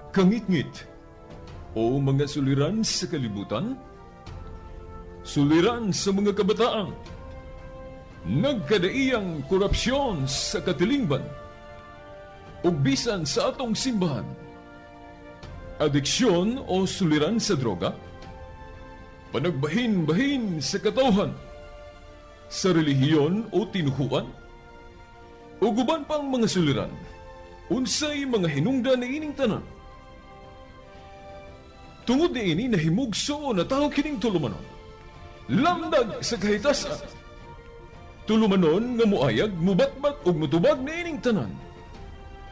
kangit-ngit o mga suliran sa kalibutan, suliran sa mga kabataan, nagkadaiyang korupsyon sa katilingban, ug bisan sa atong simbahan, adiksyon o suliran sa droga, panagbahin-bahin sa katawhan, sa relihiyon o tinuhuan, ug uban pang mga suliran, unsay mga hinungdan ni ining tanan. Tungod ni ini nahimugso na tao kining tulumanon, lamdag sa kahitasan, tulumanon nga muayag, mubatbat ug mutubag ni ining tanan.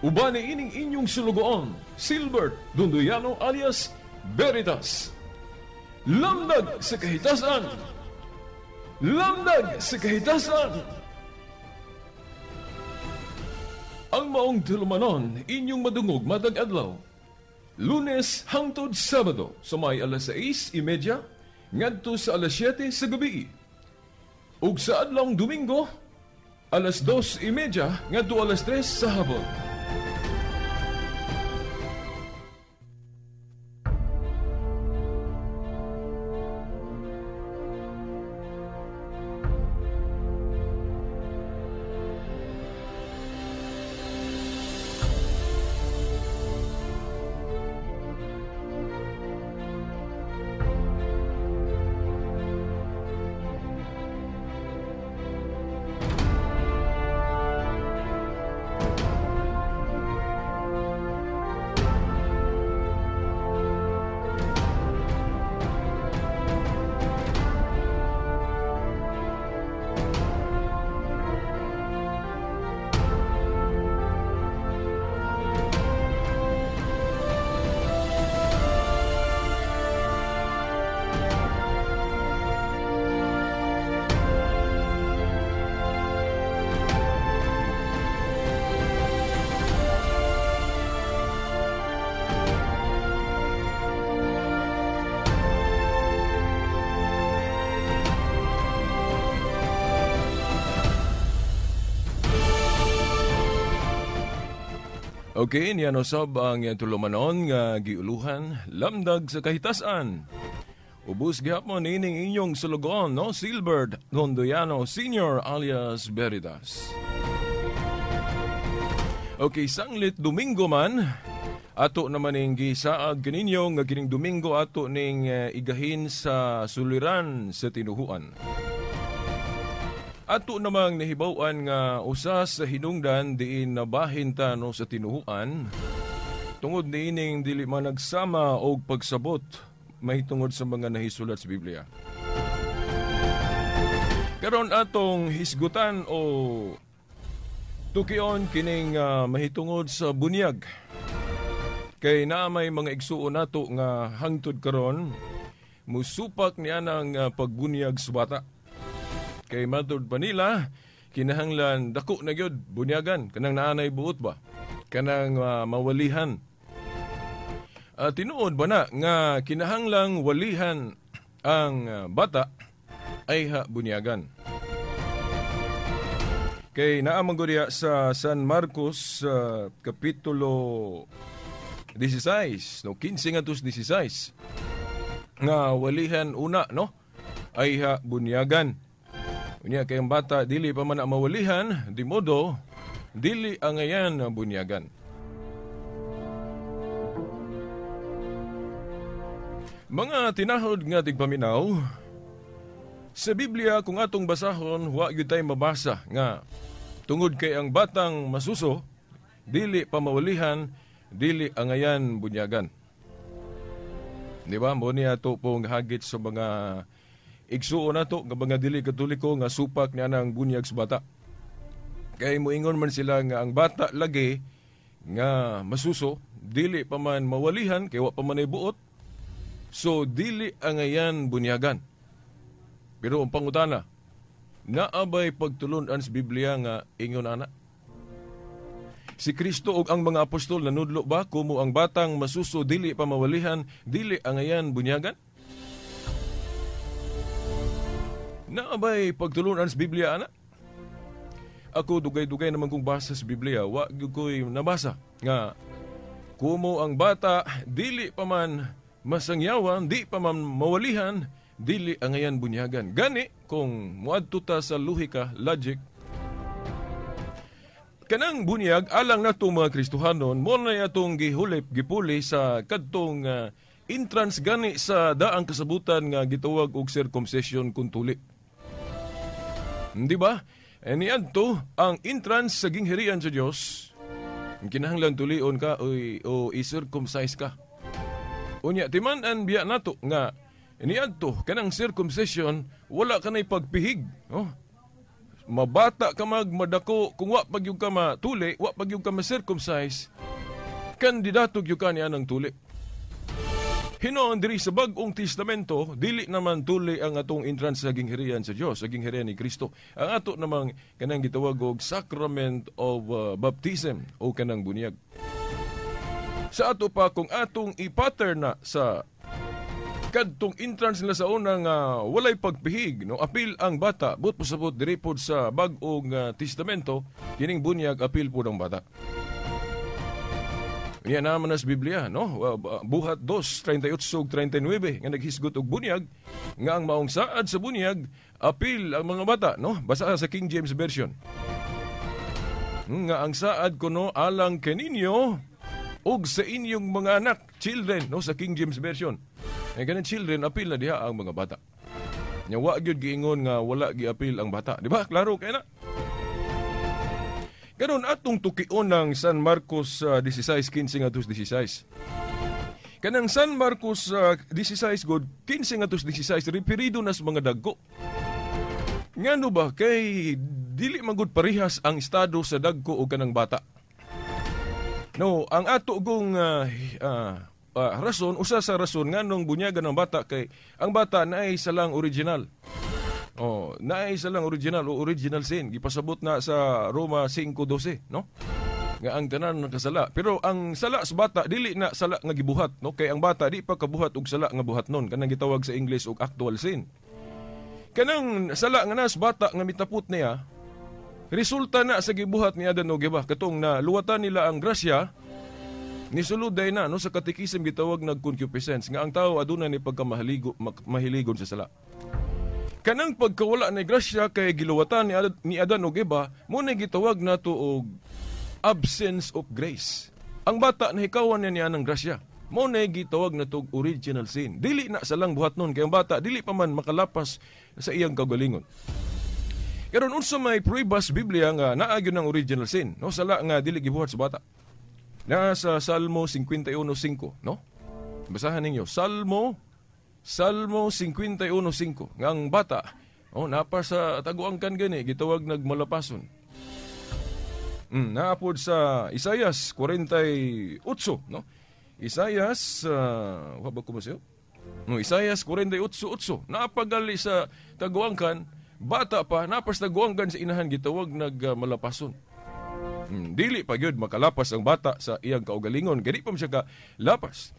Uban ni ining inyong sulugoon, Silbert Dondoyano alias Veritas. Lamdag sa kahitasan! Lamdag sa kahitasan! Ang maong tulumanon, inyong madungog matag adlaw, Lunes hangtod Sabado, sa may alas 6:30 ngadto sa alas 7 sa gabi. Ug sa adlawng Domingo, alas 2:30 ngadto alas 3 sa hapon. Okay, niyan usab ang tulumanon nga giuluhan, lamdag sa kahitasan. Ubus gihapon ining inyong sulugon, no? Silbert Dondoyano Sr. alias Veritas. Okay, sanglit Domingo man, ato naman ning gisaag kaninyo nga kining Domingo ato ning igahin sa suliran sa tinuhuan. Ato namang nahibawan nga usa sa hinungdan diin nabahin ta no sa tinuhuan tungod niining dili man nagsama og pagsabot mahitungod sa mga nahisulat sa Biblia. Karon atong hisgutan o tukion kining mahitungod sa bunyag. Kay naa may mga igsuon nato nga hangtod karon musupak niya ng pagbunyag sa bata. Kay matod pa nila, kinahanglan dako na gyud bunyagan, kanang naanay buot ba? Kanang mawalihan. Tinuod ba na nga kinahanglang walihan ang bata ay bunyagan. Kay naamang guriya sa San Marcos Kapitulo 16, no, 15 ngadto 16, nga walihan una, no, ay bunyagan. Unya kay ang bata dili pa man mawalihan, di modo dili angayan bunyagan. Mga tinahod nga tigpaminaw, sa Biblia kung atong basahon wa gyud tay mabasa nga tungod kay ang batang masuso dili pa mawalihan, dili angayan bunyagan. Di ba mo niya to pong hagit sa mga igsuon nato nga mga dili katoliko nga supak niya ng bunyag sa bata. Kay moingon man sila nga ang bata lagi nga masuso, dili pa man mawalihan, kay wa pa man buot, so dili angayan bunyagan. Pero ang pangutana, naabay pagtulunan sa Biblia nga ingon ana? Si Kristo ug ang mga apostol nanudlo ba kumo ang batang masuso dili pa mawalihan, dili angayan bunyagan? Naabay pagtulunan sa Biblia, ana? Ako dugay-dugay naman kong basa sa Biblia, wa gyud ko'y nabasa nga Kumo ang bata, dili pa man masangyawan, di pa man mawalihan, dili angayan bunyagan. Gani, kung muadto ta sa lohika, logic, kanang bunyag, alang na itong mga Kristohanon, mo na itong gihulip, gipuli sa kadtong entrance gani sa daang kasabutan nga gitawag og circumcision kung tuli. Di ba? Niadto ang entrance sa ginghirian sa Dios. Kinahanglan tulion ka o i-circumcise ka. Unya timan-an biya nato nga niadto kanang circumcision wala kanay pagpihig, no? Mabata ka madako kung wa pagyug ka matuli, wa pagyug ka ma-circumcise, kandidato gyud ka niya ng tuli. Hinoon diri sa Bag-ong Testamento, dili naman tuli ang atong entrance sa ginghirian sa Dios, sa ginghirian ni Kristo. Ang ato namang kanang gitawag og sacrament of baptism o kanang bunyag. Sa ato pa kung atong i-pattern na sa kadtong entrance nila sa unang walay pagpihig, no, apil ang bata, but pasabot diri pod sa Bag-ong Testamento, kining bunyag apil pod ang bata. Yan naman sa Biblia, no? Buhat 2:38-39 nga naghisgot og bunyag nga ang maong saad sa bunyag apil ang mga bata, no? Basa sa King James Version. Nga ang saad kuno alang kaninyo og sa inyong mga anak, children, no, sa King James Version. Ganun children apil na diha ang mga bata. Nya wa gyud giingon nga wala giapil ang bata, di ba? Klaro kay na. Karon atong tukion ng San Marcos 16:15-16. Kanang San Marcos 16 god 15-16 referido na sa mga dagko. Ngano ba kay dili magud parehas ang estado sa dagko o kanang bata? No, ang ato gong rason, usa sa rason nganong bunyagan ng bata kay ang bata naay salang original. Naay salang original o original sin. Gipasabot na sa Roma 5:12, no? Nga ang tanan nakasala. Pero ang sala sa bata dili na sala nga gibuhat, no? Kay ang bata di pa kabuhat og sala nga buhat nun. Kanang gitawag sa English og actual sin. Kanang sala nga nas bata nga mitapot niya, resulta na sa gibuhat ni Adan og Eva katong na luwatan nila ang grasya. Nisuluday na no sa katekism gitawag nag concupiscence nga ang tao aduna ni mahiligon sa sala. Kanang pagkawala ni grasya kay giluwatan ni Adan og Eva, mo na gitawag nato og absence of grace. Ang bata nahikawan niya ng grasya, mo na gitawag nato og original sin. Dili na salang buhat nun kay ang bata dili pa man makalapas sa iyang kagalingon. Karon unsa may pruebas Biblia nga naa gyud ang original sin, no? Sala nga dili gibuhat sa bata. Na sa Salmo 51:5, no? Basahan ninyo, Salmo 51:5 nga ang bata napa sa taguangkan gani gitawag nagmalapason. Naapod sa Isaias 48, no? Isaias wa ba ko masayo? No, Isaias 48:8 napagali sa taguangkan, bata pa napa sa taguangkan sa inahan gitawag nagmalapason. Dili pa gyud makalapas ang bata sa iyang kaugalingon, gani pa siya ka lapas.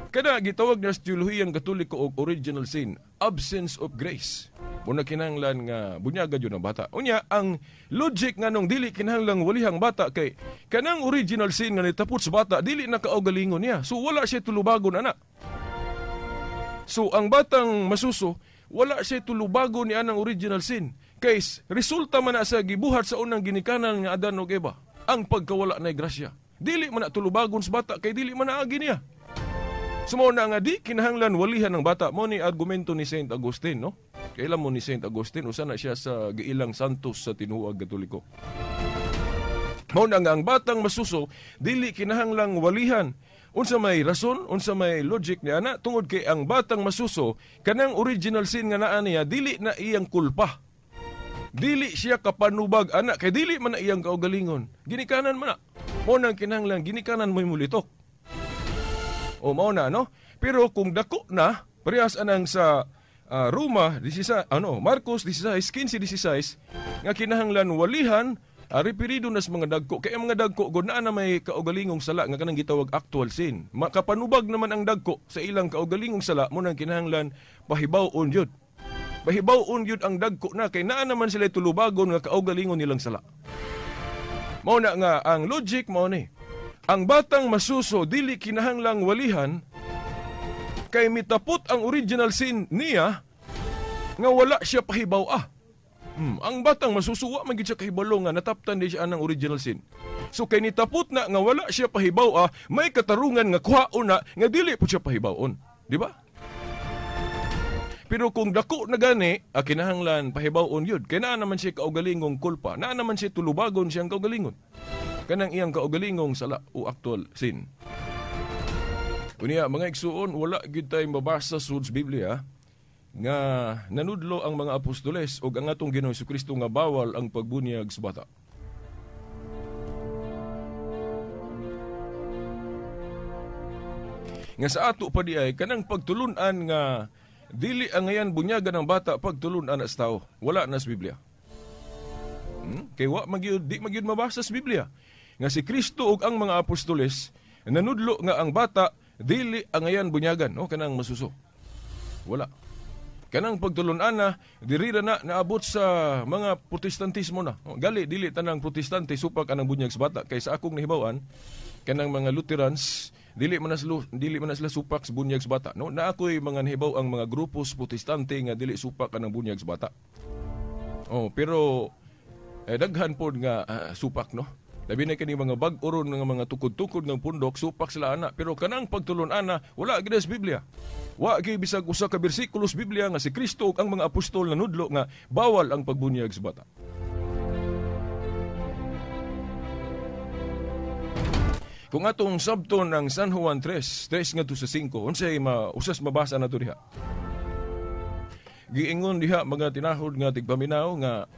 Kada gitawag na sa teolohiyang Katoliko og original sin, absence of grace. Muna kinahanglan nga bunyaga yun ang bata. Unya, ang logic nga nung dili kinahanglang walihang bata kay kanang original sin nga nitapot sa bata, dili na kaugalingon niya. So wala siya tulubagon anak. So ang batang masuso, wala siya tulubagon ni anang original sin. Kay resulta man na sa gibuhat sa unang ginikanan nga Adan ug Eva, ang pagkawala na grasya. Dili man na tulubagon sa bata kay dili man naagi niya. Sumo na nga di kinahanglan walihan ng bata. Mo ni argumento ni Saint Agustin, no? Kailan mo ni Saint Agustin usa na siya sa giilang santos sa tinuod Katoliko. Mo na nga ang batang masuso dili kinahanglang walihan. Unsa may rason, unsa may logic ni ana tungod kay ang batang masuso kanang original sin nga naa niya dili na iyang kulpa. Dili siya kapanubag anak kay dili man na iyang kaugalingon. Ginikanan man na. Mo nang kinahanglan ginikanan mo'y mulitok. O mao na, no? Pero kung dako na, parehas anang sa Roma 16, Marcos 16:15-16 nga kinahanglan walihan referido na sa mga dagko. Kaya mga dagko gud naa na may kaugalingong sala nga kanang gitawag actual sin. Makapanubag naman ang dagko sa ilang kaugalingong sala mo nang kinahanglan pahibaw-on jud. Pahibaw-on jud ang dagko na kay naa naman sila tulubagon nga kaugalingon nilang sala. Mao na nga ang logic mo ni. ang batang masuso dili kinahanglang walihan kay mitapot ang original sin niya nga wala siya pahibaw. Ang batang masusuwa man gid siya kahibalo nga nataptan di siya anang original sin. So kay nitapot na nga wala siya pahibaw, may katarungan nga kuhaon na nga dili po siya pahibawon, di ba? Pero kung dako na gani, kinahanglan pahibawon yun. Kaya naa naman siya kaugalingong kulpa. Naa naman siya tulubagon siyang kaugalingon. Kanang iyang kaugalingong sala o actual sin. Kunya, mga igsuon, wala gid tay mabasa sa Biblia nga nanudlo ang mga apostoles o ang atong Ginoong Jesucristo nga bawal ang pagbunyag sa bata. Nga sa ato pa di ay, kanang pagtulunan nga dili ang ngayon bunyagan ng bata pagtulunan na sa tao. Wala na sa Biblia. Kaya di magyud mabasa sa Biblia. Nga si Kristo ug ang mga apostoles nanudlo nga ang bata dili ang ngayon bunyagan. Kanang masuso. Wala. Kanang pagtulunan na, diri na naabot sa mga protestantismo na. Gali, dili tanang protestante supak anang bunyag sa bata. Kaya sa akong nahibawan, kanang mga Lutherans, dili man na sila supak sa bunyag sa bata. No? Na ako'y mga nahibaw ang mga grupos protestante nga dili supak anang bunyag sa bata. Pero daghan po nga supak, no? Labi na kini mga bag-oron ng mga tukod-tukod ng pundok, supak sila ana. Pero kanang pagtulon ana, wala gid sa Biblia. Wa gid bisag usa ka bersikulo sa Biblia nga si Kristo ug ang mga apostol nanudlo nga bawal ang pagbunyag sa bata. Kung atong sabton ng San Juan 3 ngadto sa 5, unsay usas mabasa nato diha. Giingon diha mga tinahod nga tigpaminaw nga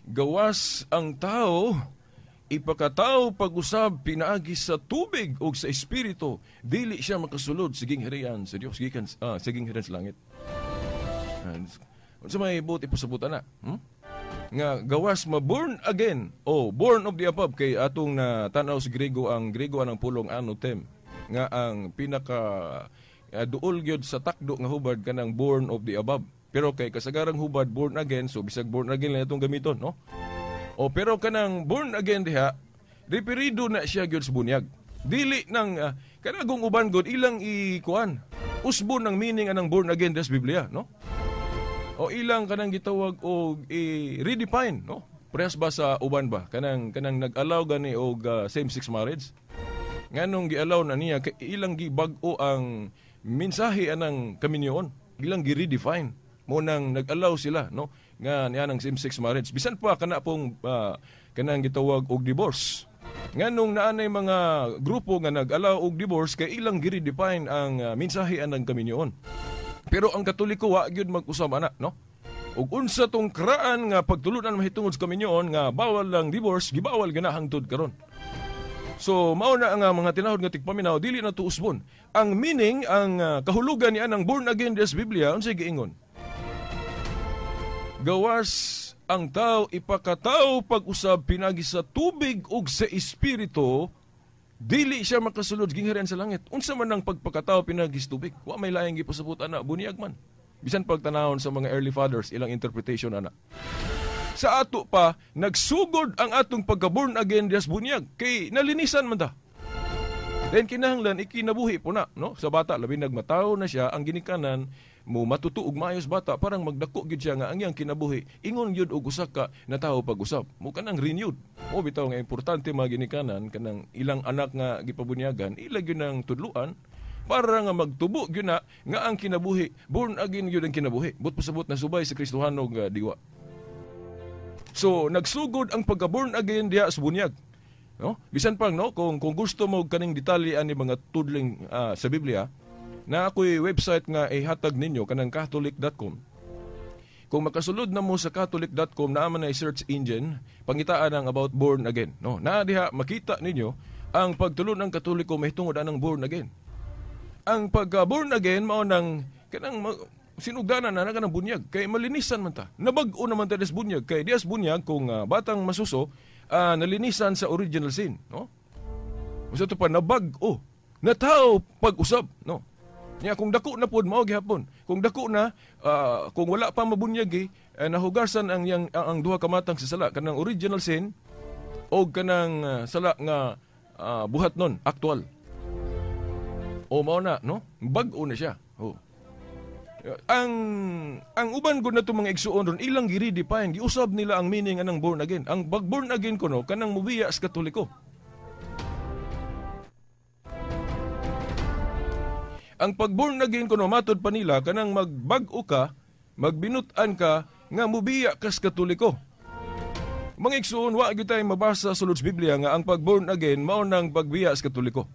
gawas ang tao ipakatao pag-usab pinaagi sa tubig o sa espiritu, dili siya makasulod sa gingharian sa Dios gikan sa gingharian sa langit. Unsa may buti pasabutan na? Nga gawas born again o born of the above kay atong tanaw sa Grego ang pulong anotem nga ang pinaka duol gyud sa takdo nga hubad kanang born of the above. Pero kay kasagarang hubad born again, so bisag born again lang itong gamiton, no? Pero kanang born again diha, referido na siya gyud sa bunyag. Dili nang kanagong uban god ilang ikuan. Usbon ang meaning anang born again sa Biblia, no? O ilang kanang gitawag o redefine, no? Prehas ba sa uban ba kanang nag-allow gani og same-sex marriage? Nganong gi-allow na niya kay ilang gibag-o ang mensahe anang kaminyoon, ilang gi-redefine mo nang nag-allow sila, no? Nga niya ng same-sex marriage. Bisan pa kana pong kanang gitawag og divorce. Nganong naanay mga grupo nga nag-allow og divorce kay ilang gi-redefine ang mensahe anang kaminyoon. Pero ang Katoliko wa gyud mag-usab ana, no? Ug unsa tong kraan nga pagtulunan mahitungod sa kaminyoon nga bawal lang divorce, gibawal gana hangtod karon. So mao na ang mga tinahod nga tigpaminaw dili na tuusbon. Ang meaning ang kahulugan ni anang born again sa Biblia unsay giingon? Gawas ang tao ipakatao pag-usab pinagi sa tubig ug sa espiritu, dili siya makasulod gingharian sa langit. Unsa man ang pagpakatao pinagi sa tubig? Wa may laing gipasabot ana, bunyag man. Bisan pagtanahon sa mga early fathers ilang interpretation ana. Sa ato pa nagsugod ang atong pagka-born again sa bunyag kay nalinisan man ta. Then kinahanglan ikinabuhi po na, no? Sa bata labi nagmataw na siya, ang ginikanan mo matutuog maayos bata parang magdako gid siya nga ang iyang kinabuhi ingon gyud og usa ka na tawo pag-usab mo kanang renewed mo bitaw nga importante mga ginikanan kanang ilang anak nga gipabunyagan ila gyud nang tudluan para nga magtubo gyud na nga ang kinabuhi born again gyud ang kinabuhi but pasabot na subay sa Kristohanog diwa. So nagsugod ang pagka-born again diha sa bunyag, no? Bisan pang no kung gusto mo kaning detalye ani mga tudling sa Biblia na ako'y website nga ihatag ninyo kanang catholic.com. Kung makasulod na mo sa catholic.com naaman na search engine pangitaan ang about born again, no? Na diha makita ninyo ang pagtulon ng Katoliko mahitungod anang born again. Ang pagka-born again mao nang kanang sinugdanan na kanang bunyag kay malinisan man ta. Nabag-o naman ta des bunyag kay dias bunyag kung batang masuso nalinisan sa original sin, no? Usa to pa nabag-o na tao pag-usab, no? Nya kung dako na pod mao gihapon. Kung dako na kung wala pa mabunyag nahugasan ang duha ka matang sa sala kanang original sin o kanang sala nga buhat nun, aktual. O mao na, no? Bag-o na siya. Oh. Ang uban ko na itong mga igsuon ron, ilang giredefine, giusab nila ang meaning anang born again. Ang born again ko no, kanang mubiya sa Katoliko. Ang pag-born again ko no, matod pa nila, kanang magbag-o ka, magbinutan ka, nga mubiya ka sa Katoliko. Mga igsuon, wa gyud tay mabasa sa Lord's Biblia nga ang pag-born again mao nang pagbiya sa Katoliko.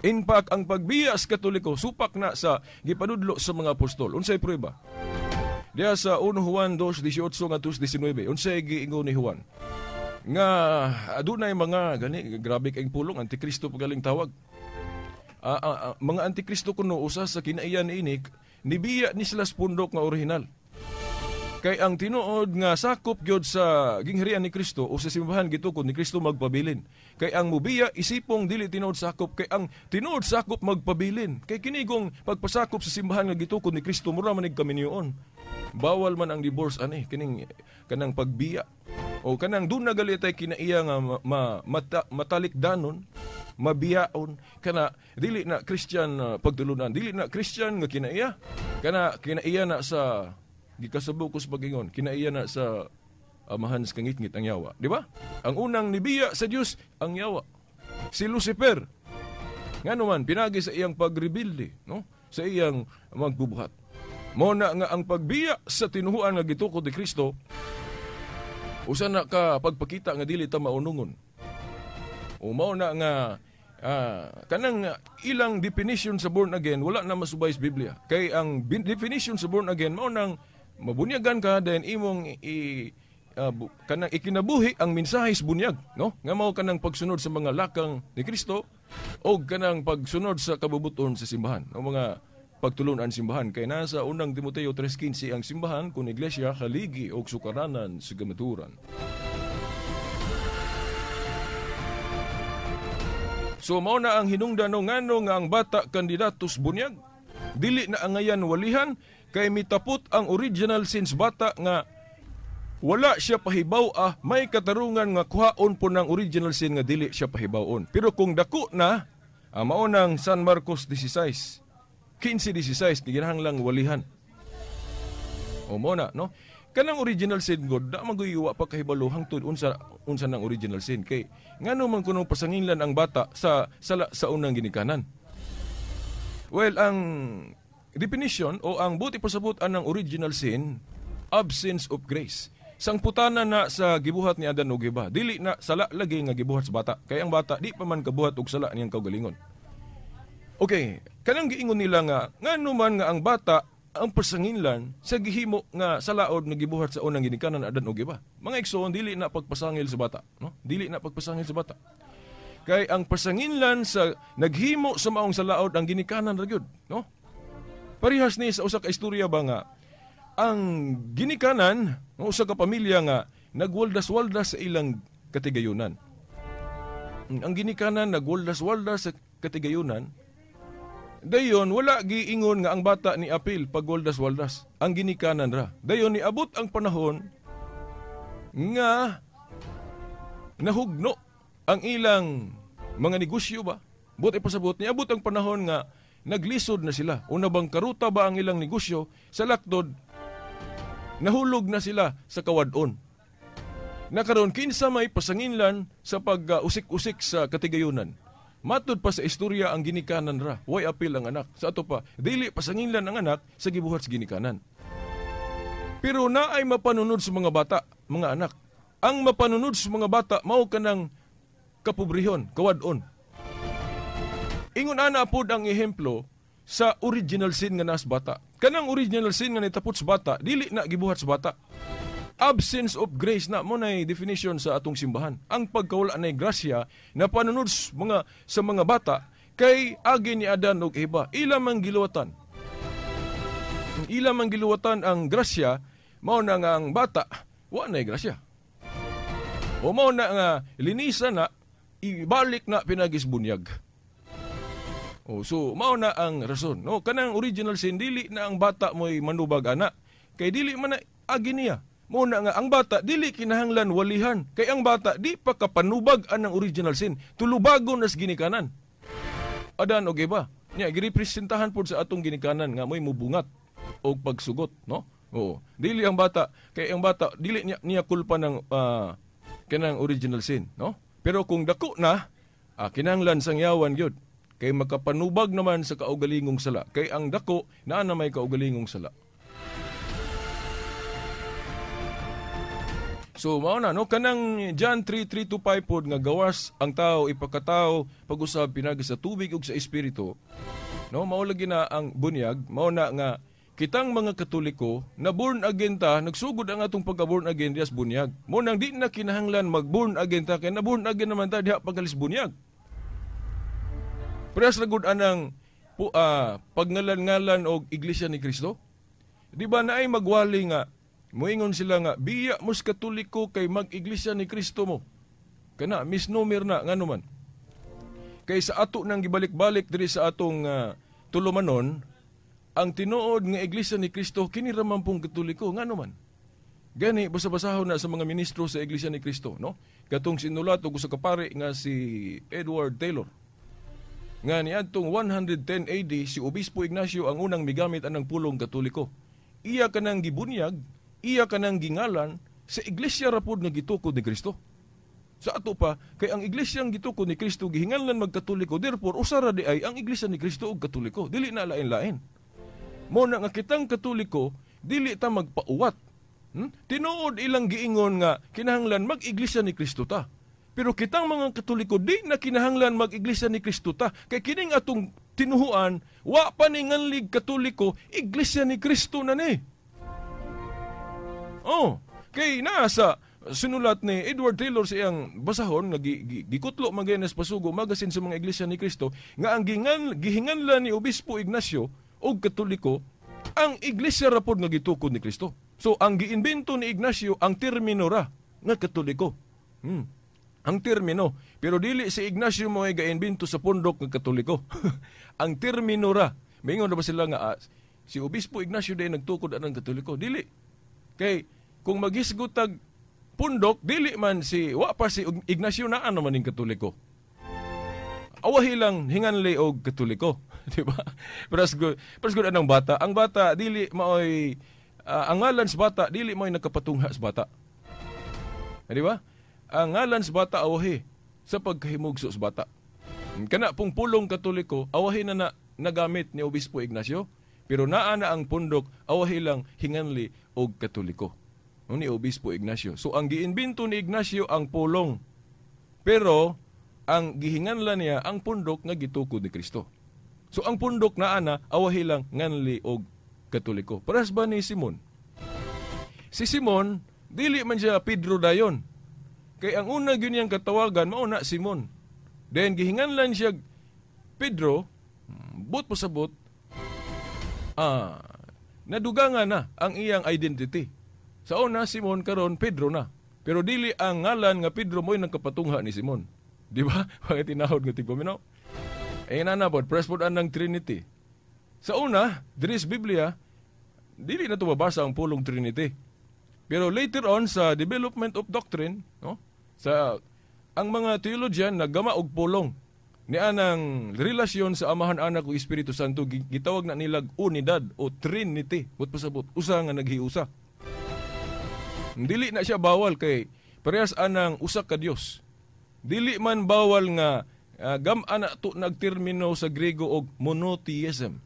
In fact, ang pagbiya sa Katoliko supak na sa gipadudlo sa mga apostol. Unsay prueba? Diya sa 1 Juan 2:18 nga 2:19, unsay giingon ni Juan? Nga adunay mga gani grabe kay pulong antikristo pagaling tawag. Mga antikristo kuno usa sa kinaiyan niini nibiya ni sila sa pundok nga orihinal. Kay ang tinuod nga sakop gyud sa gingharian ni Kristo o sa simbahan gitukod ni Kristo magpabilin. Kay ang mubiya isipong dili tinuod sakop, kay ang tinuod sakop magpabilin. Kay kinigong pagpasakop sa simbahan nga gitukod ni Kristo mura man kaminyoon. Bawal man ang divorce ani kining kanang pagbiya. O kanang duna gali tay kinaiya nga matalikdanon, mabiyaon kana dili na Christian pagtulunan, dili na Christian nga kinaiya. Kana kinaiya na sa gikasabukos pagingon, kinaiya na sa amahan sa kangit-ngit ang yawa. Di ba? Ang unang nibiya sa Diyos, ang yawa. Si Lucifer, nga naman, pinagi sa iyang pagrebilde, no? Sa iyang magbubuhat. Muna nga ang pagbiya sa tinuhuan nga gitukod ni Kristo, usa na ka pagpakita nga dili ta maunungon. O mao na nga kanang ilang definition sa born again wala na masubay sa Biblia. Kay ang definition sa born again mao nang mabunyagan ka then imong kanang ikinabuhi ang mensahe sa bunyag, no? Nga mao kanang pagsunod sa mga lakang ni Kristo o kanang pagsunod sa kabubuton sa simbahan, o mga pagtulunan simbahan. Kay nasa unang Timoteo 3:15 ang simbahan kun iglesia haligi og sukaranan sa gamaturan. So mao na ang hinungdan ngano nga ang bata kandidatos bunyag dili na angayan walihan kay mitapot ang original since bata nga wala siya pahibaw may katarungan nga kuhaon po ng original sin nga dili siya pahibawon. Pero kung dako na mao nang San Marcos 16 15-16 kinahanglang walihan. O mo na, no? Kanang original sin God da maguyuwa pa kahibalo hangtod unsa nang original sin kay ngano man kuno pasanginlan ang bata sa unang ginikanan. Well, ang definition o ang buti pasabutan ng original sin, absence of grace. Sangputanan na sa gibuhat ni Adan ug Eva. Dili na sala lagi nga gibuhat sa bata. Kay ang bata di pa man kabuhat og sala niyang kaugalingon. Okay, kanang giingon nila nga ngano man nga ang bata ang pasanginlan sa gihimo nga salaod nga gibuhat sa unang ginikanan Adan ug Eva. Mga igsoon dili na pagpasangil sa bata, no? Dili na pagpasangil sa bata. Kay ang pasanginlan sa naghimo sa maong salaod ang ginikanan ra gyud, no? Parihas ni sa usa ka istorya ba nga ang ginikanan ng usa ka pamilya nga nagwaldas-waldas sa ilang katigayunan. Ang ginikanan nagwaldas-waldas sa katigayunan. Dayon wala giingon nga ang bata ni apil pag waldas-waldas. Ang ginikanan ra. Dayon niabot ang panahon nga nahugno ang ilang mga negosyo ba. Buti pasabot niabot ang panahon nga naglisod na sila. Una bang karuta ba ang ilang negosyo sa laktod, nahulog na sila sa kawadon. Nakaroon kinsa may pasanginlan sa pag-usik-usik sa katigayunan. Matod pa sa istorya ang ginikanan ra, way apil ang anak. Sa ato pa, dili pasanginlan ang anak sa gibuhat sa ginikanan. Pero naay mapanunod sa mga bata, mga anak. Ang mapanunod sa mga bata mao kanang kapobrehon, kawadon. Ingon ana pod ang ehemplo sa original sin nga nas bata. Kanang original sin nga nitapot sa bata, dili na gibuhat sa bata. Absence of grace na mo nay definition sa atong simbahan. Ang pagkawala nay grasya na panunod sa mga bata kay agi ni Adan ug Eva. Ila mang giluwatan. Ila mang giluwatan ang grasya, mao na nga ang bata wa nay grasya. O mao na nga linisan na ibalik na pinagisbunyag. So mao na ang rason, no? Kanang original sin dili na ang bata mo'y manubag ana kay dili man na agi niya Muna nga ang bata dili kinahanglan walihan kay ang bata di pa kapanubag anang original sin, tulubago nas ginikanan. Adan okay ba? Nya girepresentahan pod sa atong ginikanan nga moy mubungat og pagsugot, no? Oo. Dili ang bata kay ang bata dili niya kulpa ng kanang original sin, no? Pero kung dako na kinahanglan sangyawan gyud kay makapanubag naman sa kaugalingong sala. Kay ang dako naa na may kaugalingong sala. So mao na no kanang John 3:3-5 pod nga gawas ang tao ipakatao pag-usab pinagi sa tubig ug sa espiritu. No mao lagi na ang bunyag, mao na nga kitang mga Katoliko na born again ta, nagsugod ang atong pagka-born again dias bunyag. Mo nang di na kinahanglan mag-born again ta kay na born again naman ta diha pagalis bunyag. Press lagud anang pagngalan-ngalan og Iglesia ni Cristo. Di ba na ay magwali nga moingon sila nga biya mos Katoliko kay mag-Iglesia ni Cristo mo. Kana misnomer na ngano man. Kay sa ato nang gibalik-balik diri sa atong tulumanon, ang tinuod nga Iglesia ni Cristo kini ra man pong Katoliko ngano man. Gani basa-basahon na sa mga ministro sa Iglesia ni Cristo, no? Katong sinulat og usa ka pari nga si Edward Taylor. Nga niadtong 110 AD si Obispo Ignacio ang unang migamit anang pulong Katoliko. Iya kanang gibunyag, iya kanang gingalan sa iglesia ra pod nga gitukod ni Kristo. Sa ato pa kay ang iglesia ang gitukod ni Kristo gihinganlan magkatoliko, therefore usara di ay ang iglesia ni Kristo og Katoliko, dili na lain-lain. Mo na nga kitang Katoliko dili ta magpauwat. Tinuod ilang giingon nga kinahanglan mag-iglesia ni Kristo ta. Pero kitang mga Katoliko di na kinahanglan mag-iglesia ni Kristo ta kay kining atong tinuhuan wa pa ni nganlig Katoliko, iglesia ni Kristo na ni. Kay nasa sinulat ni Edward Taylor sa iyang basahon nga gikutlo magayon pasugo magasin sa mga iglesia ni Kristo nga ang gihinganlan ni Obispo Ignacio og Katoliko ang iglesia ra pod nga gitukod ni Kristo. So ang giimbento ni Ignacio ang termino ra nga Katoliko. Ang termino, pero dili si Ignacio mo ay gainbento sa pundok ng Katoliko. Ang termino ra. Mingon na ba sila nga si Obispo Ignacio day nagtukod anang Katoliko? Dili. Kay kung maghisgutag pundok, dili man wa pa si Ignacio na ano man ning Katoliko. Awahi lang hinganli og Katoliko, di ba? Pero anang bata, ang bata dili maoy ang ngalan sa bata dili maoy nakapatungha sa bata. Di ba? Ang ngalan sa bata awahi sa pagkahimugso sa bata. Kana pong pulong Katoliko, awahi na nagamit ni Obispo Ignacio, pero naa na ang pundok, awahi lang hinganli og Katoliko. Ni Obispo Ignacio. So ang giinbento ni Ignacio ang pulong, pero ang gihinganlan niya ang pundok nga gitukod ni Kristo. So ang pundok naa na awahi lang nganli og Katoliko. Paras ba ni Simon? Si Simon, dili man siya Pedro dayon. Kay ang una gyud niyang katawagan mao na Simon. Then gihinganlan siya Pedro, but pasabot nadugangan na ang iyang identity. Sa una Simon karon Pedro na. Pero dili ang ngalan nga Pedro mo'y nagkapatungha ni Simon. Di ba? Bakit tinahod nga tigpaminaw? Nanabod, press po anang Trinity. Sa una, diri sa Biblia, dili na ito mabasa ang pulong Trinity. Pero later on sa development of doctrine, no? Ang mga theologian naggama og pulong ni anang relasyon sa Amahan, Anak ug Espiritu Santo gitawag na nilag unidad o Trinity. But pasabot usa nga naghiusa. Dili na siya bawal kay parehas anang usa ka Dios. Dili man bawal nga gam-an na to nagtermino sa Grego og monotheism.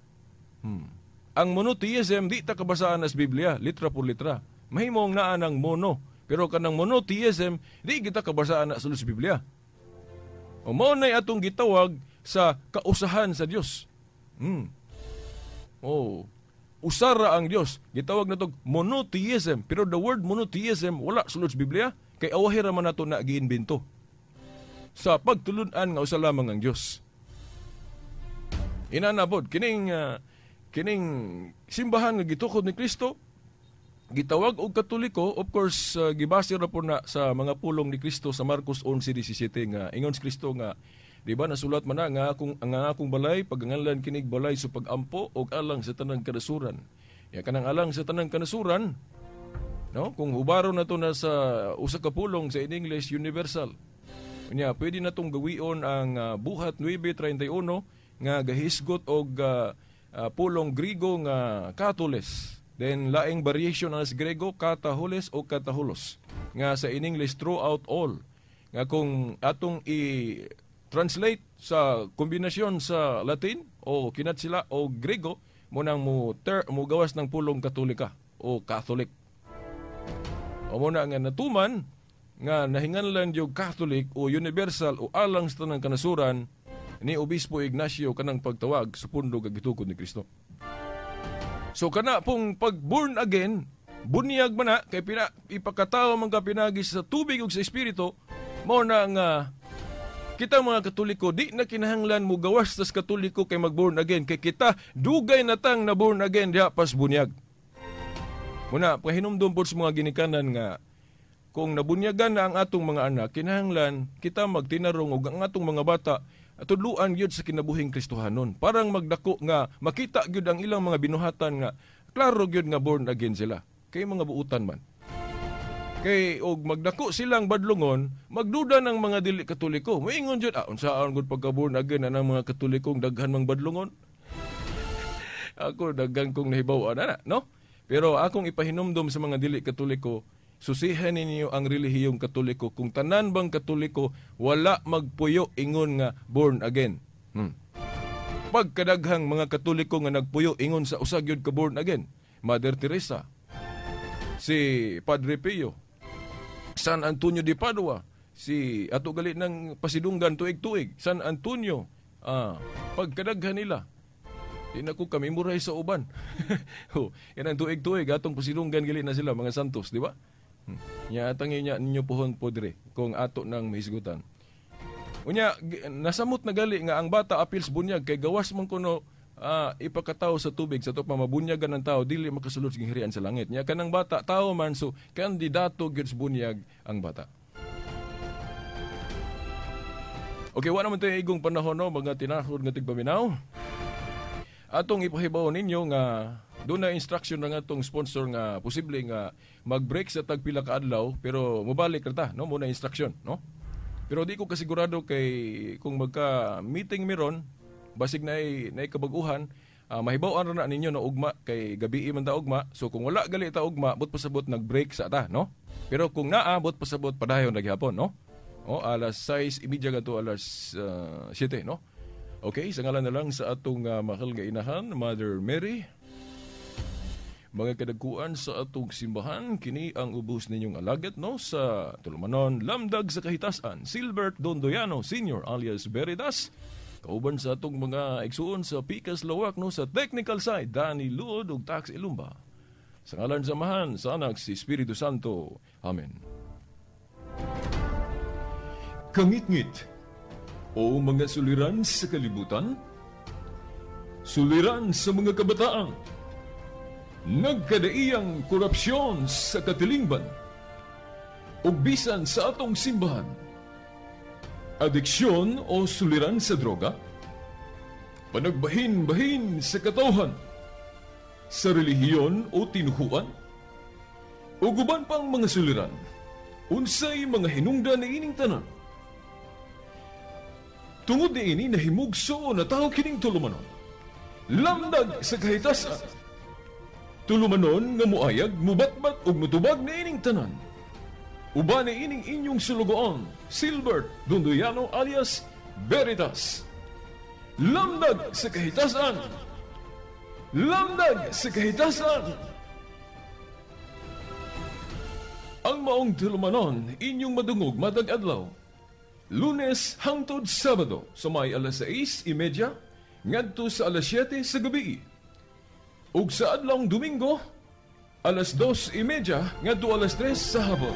Ang monotheism di ta kabasaan sa Biblia, litra por litra. Mahimong naa ng mono. Pero kanang monotheism, di kita kabasaan na sa Biblia. O mao nay atong gitawag sa kausahan sa Dios. Usara ang Dios. Gitawag na itong monotheism. Pero the word monotheism, wala sulod sa Biblia. Kay awahi raman nato na giinbento. Sa pagtulunan nga usa lamang ang Dios. Inanabod, kining simbahan nga gitukod ni Kristo, gitawag og Katoliko, of course, gibase ra po na sa mga pulong ni Kristo sa Marcos 11:17 nga ingon si Kristo nga, di ba nasulat man na nga akong balay paganganlan kinig balay sa pagampo og alang sa tanang kanasuran. Ya kanang alang sa tanang kanasuran, No? Kung hubaro na to na sa usa ka pulong sa in English universal. Unya, pwede na tong gawion ang buhat 9:31 nga gahisgot og pulong Griego nga katoles. Then laing variation na sa Grego kataholes o kataholos. Nga sa in English throughout all. Nga kung atong i-translate sa kombinasyon sa Latin o kinatsila o Grego mo nang mo gawas ng pulong Katolika o Catholic. O muna nga natuman nga nahinganlan yung Catholic o universal o alang sa tanang kanasuran ni Obispo Ignacio kanang pagtawag sa pundo kagitukod ni Kristo. So kana pong pag born again, bunyag man na kay ipakatawa man ka pinagi sa tubig ug sa espiritu, mao na nga kita mga Katoliko di na kinahanglan mo gawas tas Katoliko kay mag-born again kay kita dugay natang na born again diha pas bunyag. Muna, pahinumdum po sa mga ginikanan nga kung nabunyagan na ang atong mga anak, kinahanglan kita magtinarong og ang atong mga bata at tudluan gyud sa kinabuhing Kristohanon. Parang magdako nga makita gyud ang ilang mga binuhatan nga klaro gyud nga born again sila. Kay mga buutan man. Kay og magdako silang badlongon, magduda ng mga dili Katoliko. Moingon gyud, unsaon gud pagka born again na ng mga Katolikong daghan mang badlongon? Ako daghan kong nahibaw ana, no? Pero akong ipahinumdom sa mga dili Katoliko, susihan ninyo ang relihiyong Katoliko. Kung tanan bang Katoliko, wala magpuyo ingon nga born again. Pagkadaghang mga Katoliko nga nagpuyo ingon sa usagyod ka born again. Mother Teresa, si Padre Pio, San Antonio de Padua, si ato gali ng pasidunggan tuig-tuig, San Antonio, pagkadaghan nila. Di na ko kami muray sa uban. Yan ang tuig-tuig, atong pasilunggan gali na sila, mga santos, di ba? Atang niya ninyo pohon podre, kung ato nang mahisgutan. Unya, nasamot na gali nga ang bata apils bunyag, kay gawas man kuno ipakataw sa tubig, sa ito pamabunyagan ng tao, dili makasulod sa hirian sa langit. Nya kanang bata, tao man, so kandidato gyud sa bunyag ang bata. Okay, wala naman tayo igong panahon, no, mga tinahod nga tigpaminaw. Atong ipahibaw ninyo nga doon na instruction ng atong sponsor nga posible nga mag-break sa tagpila ka adlaw pero mobalik rata, no, muna instruction, no. Pero di ko kasigurado kay kung magka-meeting meron basig na kabaguhan, mahibaw-an na ninyo na ugma kay gabi man ta ugma. So kung wala gali ta ugma, but pasabot nag-break sa ata, no. Pero kung naa but pasabot padayon naghapon, no. O alas 6:30 to alas 7, no. Okay, sa ngalan na lang sa atong mahal nga inahan, Mother Mary. Mga kadagkuan sa atong simbahan, kini ang ubos ninyong alagat, no, sa tulumanon, lamdag sa kahitasan, Silbert Dondoyano Sr. alias Veritas. Kauban sa atong mga igsuon sa Pikas Lawak, no, sa technical side, Danny Luod ug Tax Ilumba. Sa ngalan samahan, sa anak si Espiritu Santo. Amen. Kangit-ngit o mga suliran sa kalibutan, suliran sa mga kabataan, nagkadaiyang korupsyon sa katilingban, o bisan sa atong simbahan, adiksyon o suliran sa droga, panagbahin-bahin sa katawhan, sa relihiyon o tinuhuan, o guban pang mga suliran, unsay mga hinungdan na ining tanan. Tungod ni ini nahimugso na tao kining tulumanon. Lamdag sa kahitasan. Tulumanon nga muayag, mubatbat ug mutubag na ining tanan. Uban ni ining inyong sulugoon, Silbert Dondoyano alias Veritas. Lamdag sa kahitasan. Lamdag sa kahitasan. Ang maong tulumanon inyong madungog matag adlaw. Lunes hangtod Sabado sa may alas 6:30 ngadto sa alas 7 sa gabi. Ug sa adlawng Domingo alas 2:30 ngadto alas 3 sa hapon.